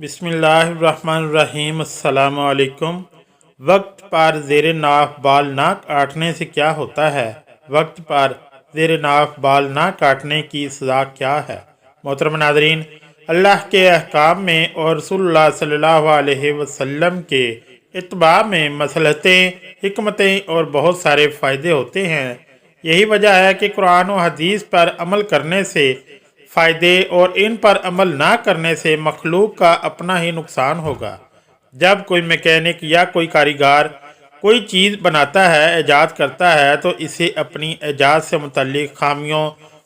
बिस्मिल्लाहिर्रहमानिर्रहीम। अस्सलाम वालेकुम। वक्त पर ज़ेर नाफ बाल ना काटने से क्या होता है? वक्त पर ज़ेर नाफ बाल ना काटने की सज़ा क्या है? मोहतरम नाज़रीन, अल्लाह के अहकाम में और रसूलुल्लाह सल्लल्लाहु अलैहि वसल्लम के इत्बा में मसलहतें, हिकमतें और बहुत सारे फ़ायदे होते हैं। यही वजह है कि कुरान और हदीस पर अमल करने से फ़ायदे और इन पर अमल ना करने से मखलूक का अपना ही नुकसान होगा। जब कोई मैकेनिक या कोई कारीगर कोई चीज़ बनाता है, ईजाद करता है, तो इसे अपनी ईजाद से मुतल्लिक खामियों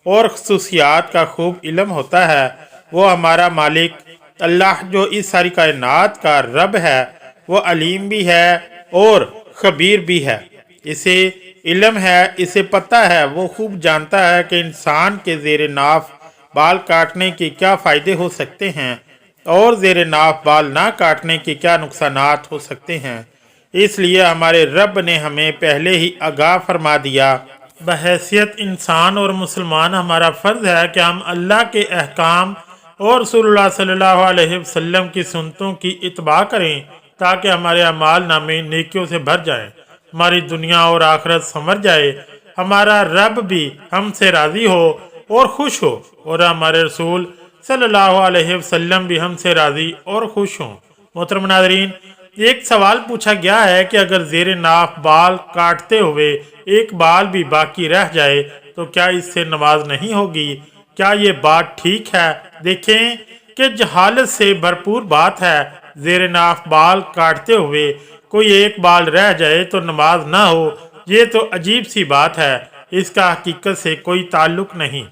और खसूसियात का खूब इल्म होता है। वो हमारा मालिक अल्लाह जो इस सारी कायनात का रब है, वो अलीम भी है और खबीर भी है। इसे इल्म है, इसे पता है, वो खूब जानता है कि इंसान के ज़ेर नाफ बाल काटने के क्या फ़ायदे हो सकते हैं और ज़ेर नाफ बाल ना काटने के क्या नुकसानात हो सकते हैं। इसलिए हमारे रब ने हमें पहले ही आगाह फरमा दिया। बहैसियत इंसान और मुसलमान हमारा फ़र्ज़ है कि हम अल्लाह के अहकाम और रसूलुल्लाह सल्लल्लाहु अलैहि वसल्लम की सुन्नतों की इत्बा करें, ताकि हमारे अमाल नामे नेकियों से भर जाएं, हमारी दुनिया और आखिरत संवर जाए, हमारा रब भी हमसे राज़ी हो और खुश हो, और हमारे रसूल सल्लल्लाहु अलैहि वसल्लम भी हमसे राज़ी और खुश हों। मोहतरम नाज़रीन, एक सवाल पूछा गया है कि अगर ज़ेर नाफ बाल काटते हुए एक बाल भी बाकी रह जाए तो क्या इससे नमाज नहीं होगी? क्या ये बात ठीक है? देखें कि जहालत से भरपूर बात है। ज़ेर नाफ बाल काटते हुए कोई एक बाल रह जाए तो नमाज ना हो, ये तो अजीब सी बात है। इसका हकीकत से कोई ताल्लुक नहीं।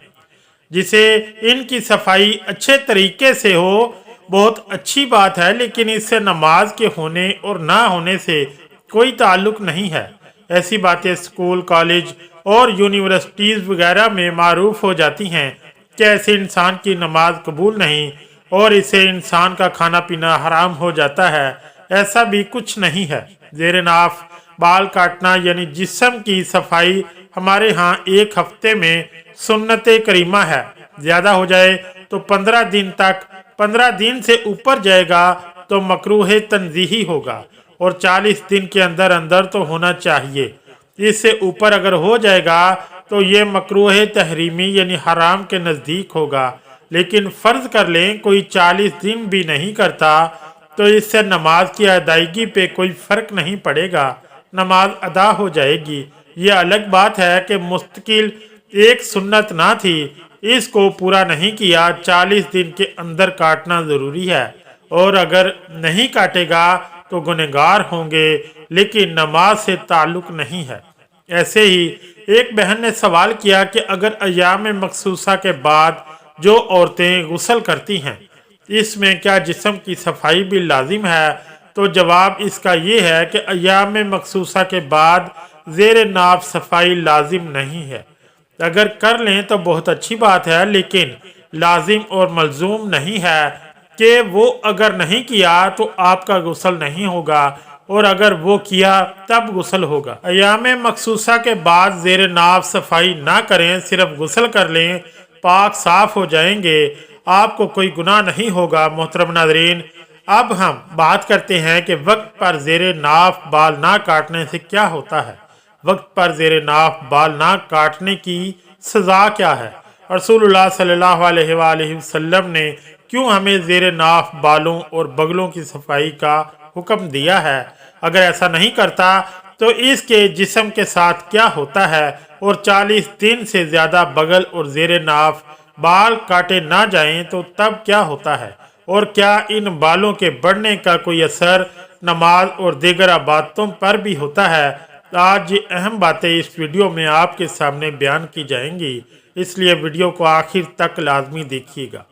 जिसे इनकी सफाई अच्छे तरीके से हो, बहुत अच्छी बात है, लेकिन इससे नमाज के होने और ना होने से कोई ताल्लुक नहीं है। ऐसी बातें स्कूल, कॉलेज और यूनिवर्सिटीज़ वगैरह में मारूफ हो जाती हैं कि ऐसे इंसान की नमाज कबूल नहीं और इससे इंसान का खाना पीना हराम हो जाता है। ऐसा भी कुछ नहीं है। ज़ेर नाफ बाल काटना यानी जिस्म की सफाई हमारे यहाँ एक हफ्ते में सुन्नत करीमा है। ज़्यादा हो जाए तो 15 दिन तक, 15 दिन से ऊपर जाएगा तो मकरूह तंजीही होगा और 40 दिन के अंदर अंदर तो होना चाहिए। इससे ऊपर अगर हो जाएगा तो ये मकरूह तहरीमी यानी हराम के नज़दीक होगा। लेकिन फ़र्ज़ कर लें कोई 40 दिन भी नहीं करता तो इससे नमाज की अदायगी पे कोई फ़र्क नहीं पड़ेगा, नमाज अदा हो जाएगी। ये अलग बात है कि मुस्तकिल एक सुन्नत ना थी, इसको पूरा नहीं किया, 40 दिन के अंदर काटना ज़रूरी है और अगर नहीं काटेगा तो गुनहगार होंगे, लेकिन नमाज से ताल्लुक़ नहीं है। ऐसे ही एक बहन ने सवाल किया कि अगर अय्याम मखसूसा के बाद जो औरतें गुस्ल करती हैं, इसमें क्या जिस्म की सफाई भी लाजिम है? तो जवाब इसका ये है कि अय्याम मखसूसा के बाद ज़ेर नाफ सफाई लाजिम नहीं है। अगर कर लें तो बहुत अच्छी बात है, लेकिन लाजिम और मलजूम नहीं है कि वो अगर नहीं किया तो आपका गुस्ल नहीं होगा और अगर वो किया तब गुस्ल होगा। अय्याम मखसूसा के बाद ज़ेर नाफ सफाई ना करें, सिर्फ गुस्ल कर लें, पाक साफ हो जाएंगे, आपको कोई गुनाह नहीं होगा। मोहतरम नाज़रीन, अब हम बात करते हैं कि वक्त पर ज़ेर नाफ बाल ना काटने से क्या होता है। वक्त पर ज़ेर नाफ बाल ना काटने की सज़ा क्या है? रसूलुल्लाह सल्लल्लाहु अलैहि वसल्लम ने क्यों हमें ज़ेर नाफ बालों और बगलों की सफाई का हुक्म दिया है? अगर ऐसा नहीं करता तो इसके जिस्म के साथ क्या होता है? और 40 दिन से ज़्यादा बगल और ज़ेर नाफ बाल काटे ना जाएं तो तब क्या होता है? और क्या इन बालों के बढ़ने का कोई असर नमाज और दीगर बातों पर भी होता है? आज ये अहम बातें इस वीडियो में आपके सामने बयान की जाएंगी, इसलिए वीडियो को आखिर तक लाजमी देखिएगा,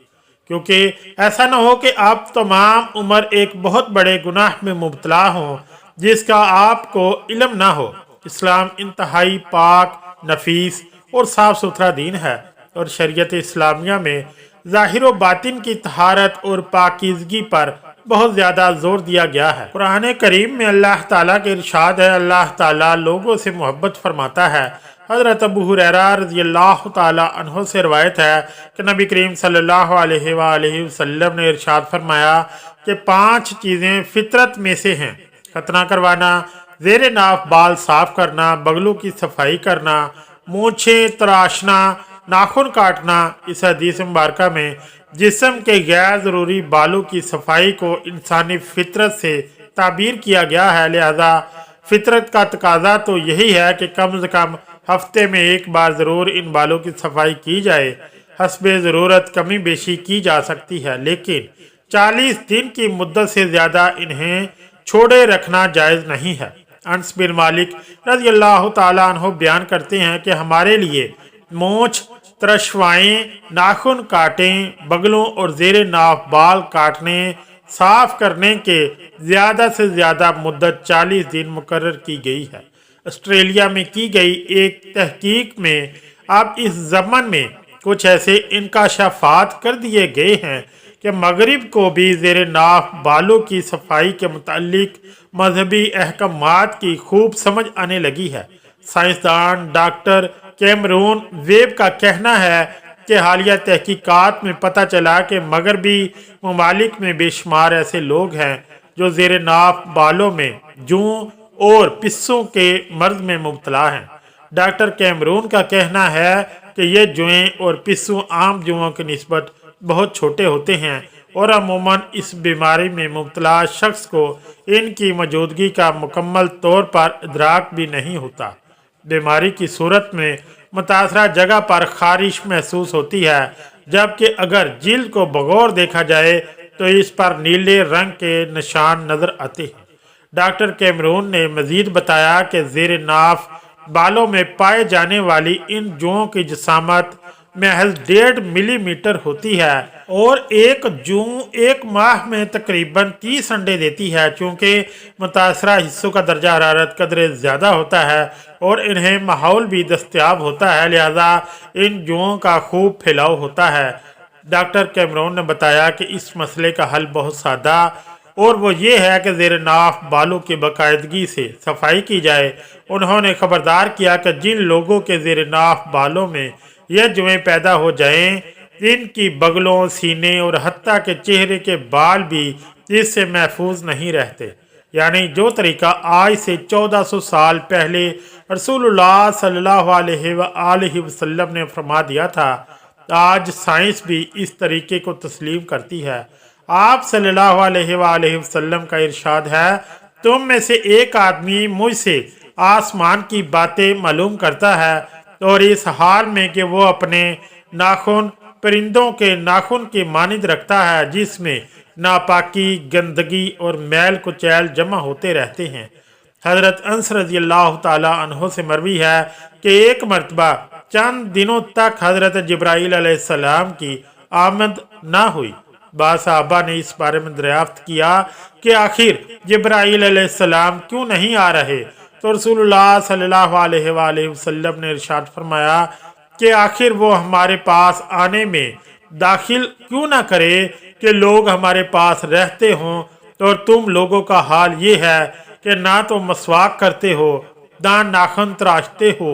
क्योंकि ऐसा ना हो कि आप तमाम उम्र एक बहुत बड़े गुनाह में मुब्तला हों जिसका आपको इल्म ना हो। इस्लाम इंतहाई पाक, नफीस और साफ़ सुथरा दीन है और शरीयत इस्लामिया में ज़ाहिर व बातिन की तहारत और पाकीज़गी पर बहुत ज़्यादा जोर दिया गया है। कुरान करीम में अल्लाह ताला के इरशाद है, अल्लाह ताला लोगों से मोहब्बत फरमाता है। हज़रत अबू हुरैरा रज़ियल्लाहु ताला अन्हु से रवायत है कि नबी करीम सल्लल्लाहु अलैहि वसल्लम ने इरशाद फरमाया, کہ 5 چیزیں فطرت میں سے ہیں: ختنہ کروانا، زیر ناف بال صاف کرنا، بغلوں کی صفائی کرنا، مونچھیں تراشنا، ناخن کاٹنا۔ اس حدیث مبارکہ میں جسم کے غیر ضروری بالوں کی صفائی کو انسانی فطرت سے تعبیر کیا گیا ہے، لہذا فطرت کا تقاضا تو یہی ہے کہ کم از کم ہفتے میں ایک بار ضرور ان بالوں کی صفائی کی جائے۔ حسب ضرورت کمی بیشی کی جا سکتی ہے، لیکن 40 دن کی مدت سے زیادہ انہیں چھوڑے رکھنا جائز نہیں ہے۔ انس بن مالک رضی اللہ تعالیٰ عنہ بیان کرتے ہیں کہ ہمارے لیے مونچھ ترشوائیں، ناخن کاٹیں، بغلوں اور زیر ناف بال کاٹنے صاف کرنے کے زیادہ سے زیادہ مدت 40 دن مقرر کی گئی ہے۔ آسٹریلیا میں کی گئی ایک تحقیق میں اب اس ضمن میں کچھ ایسے انکشافات کر دیے گئے ہیں کہ مغرب کو بھی زیر ناف بالوں کی صفائی کے متعلق مذہبی احکامات کی خوب سمجھ آنے لگی ہے۔ سائنسدان ڈاکٹر کیمرون ویب کا کہنا ہے کہ حالیہ تحقیقات میں پتہ چلا کہ مغربی ممالک میں بے شمار ایسے لوگ ہیں جو زیر ناف بالوں میں جوں اور پسوں کے مرض میں مبتلا ہیں۔ ڈاکٹر کیمرون کا کہنا ہے کہ یہ جوئیں اور پسوں عام جوؤں کی نسبت بہت چھوٹے ہوتے ہیں اور عموماً اس بیماری میں مبتلا شخص کو ان کی موجودگی کا مکمل طور پر ادراک بھی نہیں ہوتا۔ بیماری کی صورت میں متاثرہ جگہ پر خارش محسوس ہوتی ہے، جبکہ اگر جلد کو بغور دیکھا جائے تو اس پر نیلے رنگ کے نشان نظر آتے ہیں۔ ڈاکٹر کیمرون نے مزید بتایا کہ زیر ناف بالوں میں پائے جانے والی ان جوؤں کی جسامت محض 1.5 ملی میٹر ہوتی ہے اور ایک جوں ایک ماہ میں تقریباً 30 انڈے دیتی ہے۔ چونکہ متاثرہ حصوں کا درجہ حرارت قدرے زیادہ ہوتا ہے اور انہیں ماحول بھی دستیاب ہوتا ہے، لہذا ان جوؤں کا خوب پھیلاؤ ہوتا ہے۔ ڈاکٹر کیمرون نے بتایا کہ اس مسئلے کا حل بہت سادہ اور وہ یہ ہے کہ زیر ناف بالوں کی باقاعدگی سے صفائی کی جائے۔ انہوں نے خبردار کیا کہ جن لوگوں کے زیر ناف بالوں میں یہ جوئیں پیدا ہو جائیں، ان کی بغلوں، سینے اور حتیٰ کہ چہرے کے بال بھی اس سے محفوظ نہیں رہتے۔ یعنی جو طریقہ آج سے 1400 سال پہلے رسول اللہ صلی اللہ علیہ وآلہ وسلم نے فرما دیا تھا، آج سائنس بھی اس طریقے کو تسلیم کرتی ہے۔ آپ صلی اللہ علیہ وآلہ وسلم کا ارشاد ہے، تم میں سے ایک آدمی مجھ سے آسمان کی باتیں معلوم کرتا ہے اور اس حال میں کہ وہ اپنے ناخن پرندوں کے ناخن کی مانند رکھتا ہے، جس میں ناپاکی، گندگی اور میل کچیل جمع ہوتے رہتے ہیں۔ حضرت انس رضی اللہ تعالی عنہ سے مروی ہے کہ ایک مرتبہ چند دنوں تک حضرت جبرائیل علیہ السلام کی آمد نہ ہوئی۔ بعض صحابہ نے اس بارے میں دریافت کیا کہ آخر جبرائیل علیہ السلام کیوں نہیں آ رہے، تو رسول اللہ صلی اللہ علیہ وآلہ وسلم نے ارشاد فرمایا کہ آخر وہ ہمارے پاس آنے میں داخل کیوں نہ کرے کہ لوگ ہمارے پاس رہتے ہوں، اور تم لوگوں کا حال یہ ہے کہ نہ تو مسواک کرتے ہو، نہ ناخن تراشتے ہو،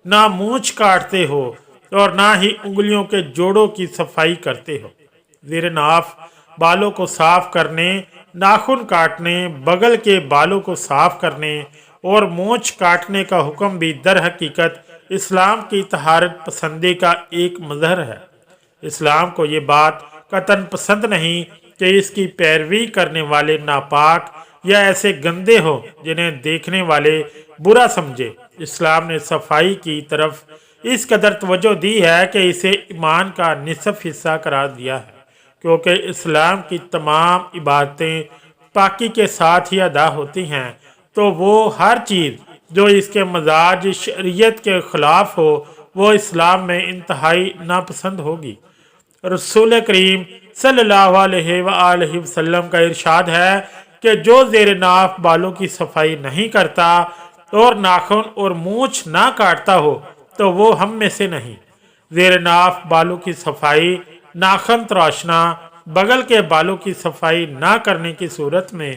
نہ مونچھ کاٹتے ہو اور نہ ہی انگلیوں کے جوڑوں کی صفائی کرتے ہو۔ زیر ناف بالوں کو صاف کرنے، ناخن کاٹنے، بغل کے بالوں کو صاف کرنے اور مونچھ کاٹنے کا حکم بھی در حقیقت اسلام کی طہارت پسندی کا ایک مظہر ہے۔ اسلام کو یہ بات قطعاً پسند نہیں کہ اس کی پیروی کرنے والے ناپاک یا ایسے گندے ہو جنہیں دیکھنے والے برا سمجھے۔ اسلام نے صفائی کی طرف اس قدر توجہ دی ہے کہ اسے ایمان کا نصف حصہ قرار دیا ہے، کیونکہ اسلام کی تمام عبادتیں پاکی کے ساتھ ہی ادا ہوتی ہیں، تو وہ ہر چیز جو اس کے مزاج شریعت کے خلاف ہو وہ اسلام میں انتہائی ناپسند ہوگی۔ رسول کریم صلی اللہ علیہ وآلہ وسلم کا ارشاد ہے کہ جو زیر ناف بالوں کی صفائی نہیں کرتا اور ناخن اور مونچھ نہ کاٹتا ہو تو وہ ہم میں سے نہیں۔ زیر ناف بالوں کی صفائی، ناخن تراشنا، بغل کے بالوں کی صفائی نہ کرنے کی صورت میں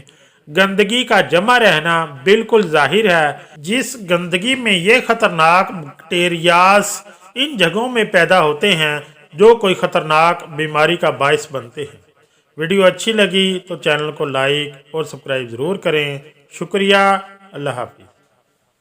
گندگی کا جمع رہنا بالکل ظاہر ہے۔ جس گندگی میں یہ خطرناک بیکٹیریاز ان جگہوں میں پیدا ہوتے ہیں جو کوئی خطرناک بیماری کا باعث بنتے ہیں۔ ویڈیو اچھی لگی تو چینل کو لائک اور سبسکرائب ضرور کریں۔ شکریہ، اللہ حافظ۔